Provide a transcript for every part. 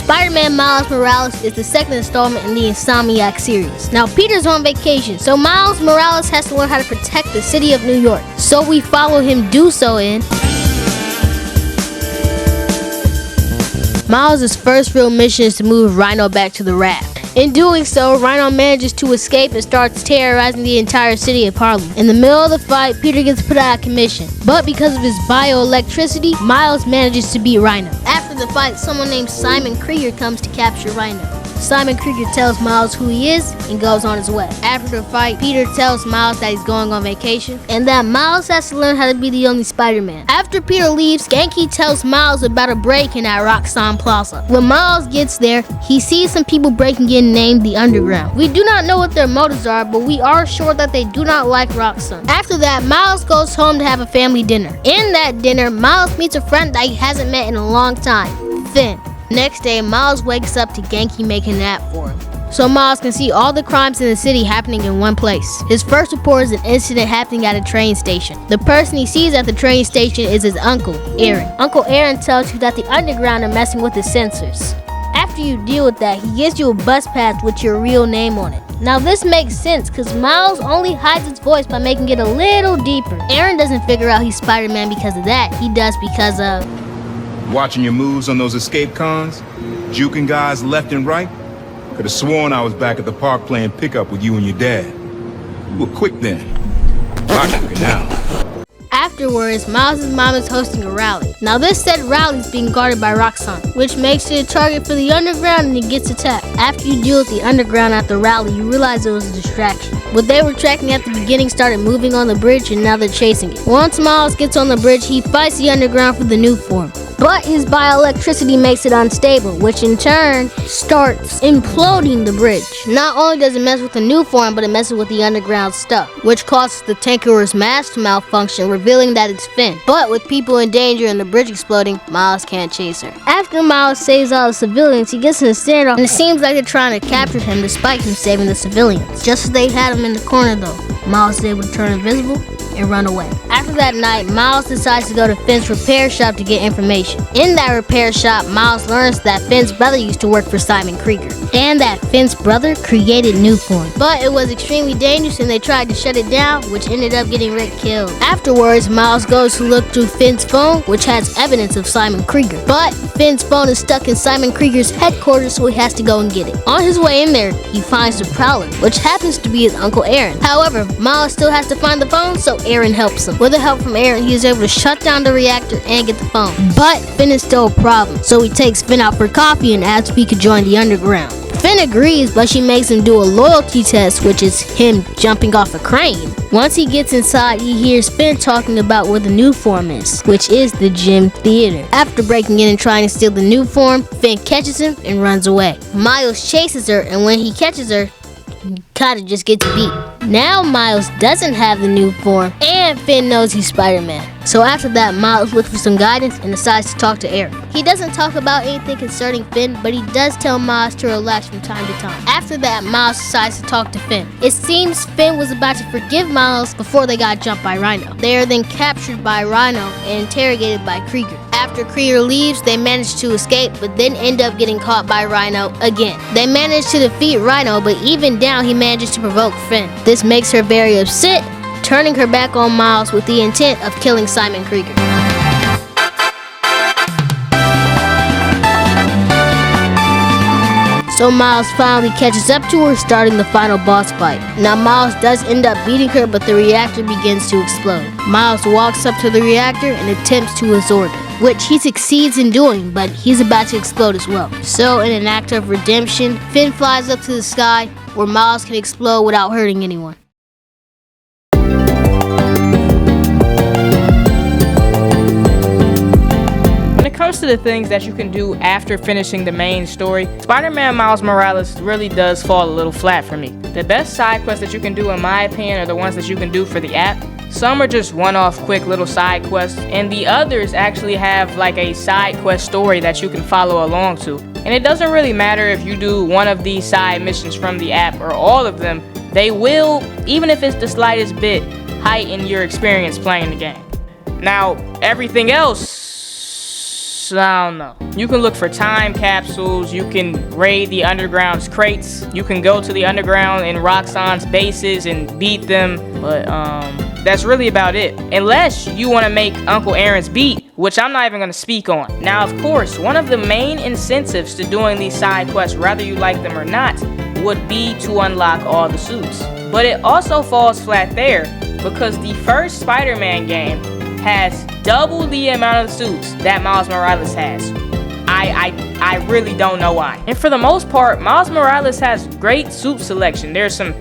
Spider-Man Miles Morales is the second installment in the Insomniac series. Now, Peter's on vacation, so Miles Morales has to learn how to protect the city of New York. So we follow him do so in Miles' first real mission is to move Rhino back to the raft. In doing so, Rhino manages to escape and starts terrorizing the entire city of Harlem. In the middle of the fight, Peter gets put out of commission. But because of his bioelectricity, Miles manages to beat Rhino. After the fight, someone named Simon Krieger comes to capture Rhino. Simon Krieger tells Miles who he is and goes on his way. After the fight, Peter tells Miles that he's going on vacation and that Miles has to learn how to be the only Spider-Man. After Peter leaves, Genki tells Miles about a break-in at Roxxon Plaza. When Miles gets there, he sees some people breaking in named the Underground. We do not know what their motives are, but we are sure that they do not like Roxxon. After that, Miles goes home to have a family dinner. In that dinner, Miles meets a friend that he hasn't met in a long time, Finn. Next day, Miles wakes up to Genki making an app for him, so Miles can see all the crimes in the city happening in one place. His first report is an incident happening at a train station. The person he sees at the train station is his uncle, Aaron. Uncle Aaron tells you that the Underground are messing with his sensors. After you deal with that, he gives you a bus pass with your real name on it. Now this makes sense because Miles only hides his voice by making it a little deeper. Aaron doesn't figure out he's Spider-Man because of that. He does because of watching your moves on those escape cons, juking guys left and right. Could have sworn I was back at the park playing pickup with you and your dad. You were quick then. Lot quicker now. Afterwards, Miles' mom is hosting a rally. Now this said rally is being guarded by Roxxon, which makes it a target for the Underground and it gets attacked. After you deal with the Underground at the rally, you realize it was a distraction. What they were tracking at the beginning started moving on the bridge and now they're chasing it. Once Miles gets on the bridge, he fights the Underground for the new form. But his bioelectricity makes it unstable, which in turn starts imploding the bridge. Not only does it mess with the new form, but it messes with the Underground stuff, which causes the Tinkerer's mask to malfunction, revealing that it's Finn. But with people in danger and the bridge exploding, Miles can't chase her. After Miles saves all the civilians, he gets in a standoff, and it seems like they're trying to capture him despite him saving the civilians. Just as they had him in the corner though, Miles is able to turn invisible and run away. After that night, Miles decides to go to Finn's repair shop to get information. In that repair shop, Miles learns that Finn's brother used to work for Simon Krieger, and that Finn's brother created Newform. But it was extremely dangerous and they tried to shut it down, which ended up getting Rick killed. Afterwards, Miles goes to look through Finn's phone, which has evidence of Simon Krieger. But Finn's phone is stuck in Simon Krieger's headquarters, so he has to go and get it. On his way in there, he finds the Prowler, which happens to be his Uncle Aaron. However, Miles still has to find the phone, so Aaron helps him. With the help from Aaron, he is able to shut down the reactor and get the phone. But Finn is still a problem, so he takes Finn out for coffee and asks if he could join the Underground. Finn agrees, but she makes him do a loyalty test, which is him jumping off a crane. Once he gets inside, he hears Finn talking about where the new form is, which is the gym theater. After breaking in and trying to steal the new form, Finn catches him and runs away. Miles chases her, and when he catches her, he kinda just gets beat. Now Miles doesn't have the new form, and Finn knows he's Spider-Man. So after that, Miles looks for some guidance and decides to talk to Aaron. He doesn't talk about anything concerning Finn, but he does tell Miles to relax from time to time. After that, Miles decides to talk to Finn. It seems Finn was about to forgive Miles before they got jumped by Rhino. They are then captured by Rhino and interrogated by Krieger. After Krieger leaves, they manage to escape, but then end up getting caught by Rhino again. They manage to defeat Rhino, but even down, he manages to provoke Finn. This makes her very upset, turning her back on Miles with the intent of killing Simon Krieger. So Miles finally catches up to her, starting the final boss fight. Now Miles does end up beating her, but the reactor begins to explode. Miles walks up to the reactor and attempts to absorb it, which he succeeds in doing, but he's about to explode as well. So in an act of redemption, Finn flies up to the sky where Miles can explode without hurting anyone. When it comes to the things that you can do after finishing the main story, Spider-Man Miles Morales really does fall a little flat for me. The best side quests that you can do, in my opinion, are the ones that you can do for the app. Some are just one-off quick little side quests, and the others actually have like a side quest story that you can follow along to. And it doesn't really matter if you do one of these side missions from the app or all of them, they will, even if it's the slightest bit, heighten your experience playing the game. Now, everything else So I don't know. You can look for time capsules, you can raid the underground's crates, you can go to the underground in Roxxon's bases and beat them, but that's really about it. Unless you want to make Uncle Aaron's beat, which I'm not even going to speak on. Now, of course, one of the main incentives to doing these side quests, whether you like them or not, would be to unlock all the suits. But it also falls flat there because the first Spider-Man game has double the amount of suits that Miles Morales has. I really don't know why. And for the most part, Miles Morales has great suit selection. There's some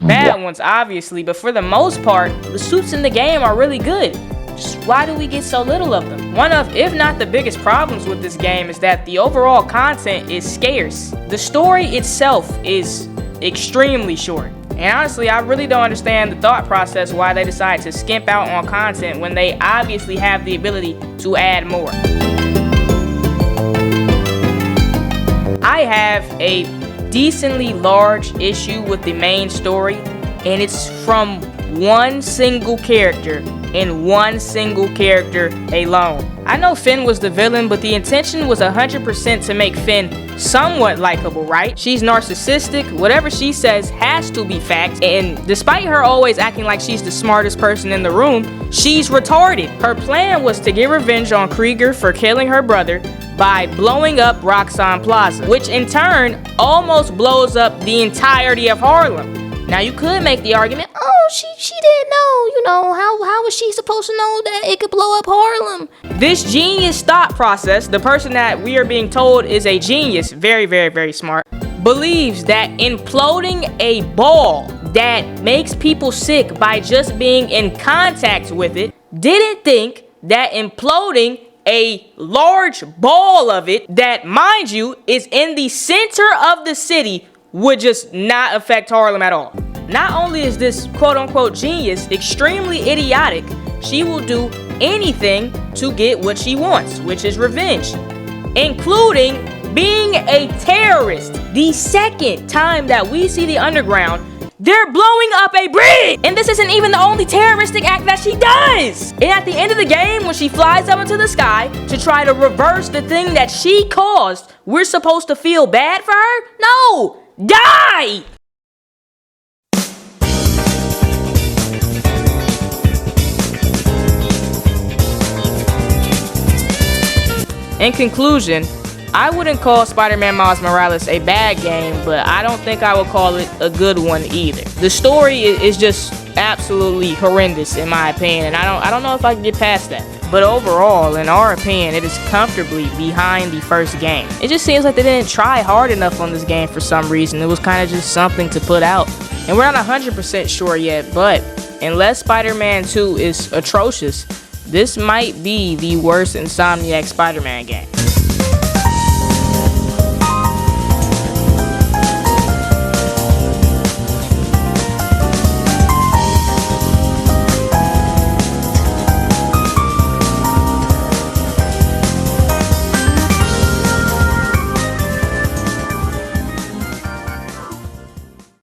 bad ones, obviously, but for the most part, the suits in the game are really good. Just why do we get so little of them? One of, if not the biggest problems with this game is that the overall content is scarce. The story itself is extremely short. And honestly, I really don't understand the thought process why they decide to skimp out on content when they obviously have the ability to add more. I have a decently large issue with the main story, and it's from one single character and one single character alone. I know Finn was the villain, but the intention was 100% to make Finn somewhat likable, right? She's narcissistic, whatever she says has to be fact, and despite her always acting like she's the smartest person in the room, she's retarded. Her plan was to get revenge on Krieger for killing her brother by blowing up Roxxon Plaza, which in turn almost blows up the entirety of Harlem. Now you could make the argument, oh, she didn't know, how was she supposed to know that it could blow up Harlem? This genius thought process, the person that we are being told is a genius, very, very, very smart, believes that imploding a ball that makes people sick by just being in contact with it, didn't think that imploding a large ball of it that, mind you, is in the center of the city would just not affect Harlem at all. Not only is this quote-unquote genius extremely idiotic, she will do anything to get what she wants, which is revenge, including being a terrorist. The second time that we see the underground, they're blowing up a bridge! And this isn't even the only terroristic act that she does! And at the end of the game, when she flies up into the sky to try to reverse the thing that she caused, we're supposed to feel bad for her? No! Die! In conclusion, I wouldn't call Spider-Man Miles Morales a bad game, but I don't think I would call it a good one either. The story is just absolutely horrendous in my opinion, and I don't know if I can get past that. But overall, in our opinion, it is comfortably behind the first game. It just seems like they didn't try hard enough on this game for some reason. It was kind of just something to put out. And we're not 100% sure yet, but unless Spider-Man 2 is atrocious, this might be the worst Insomniac Spider-Man game.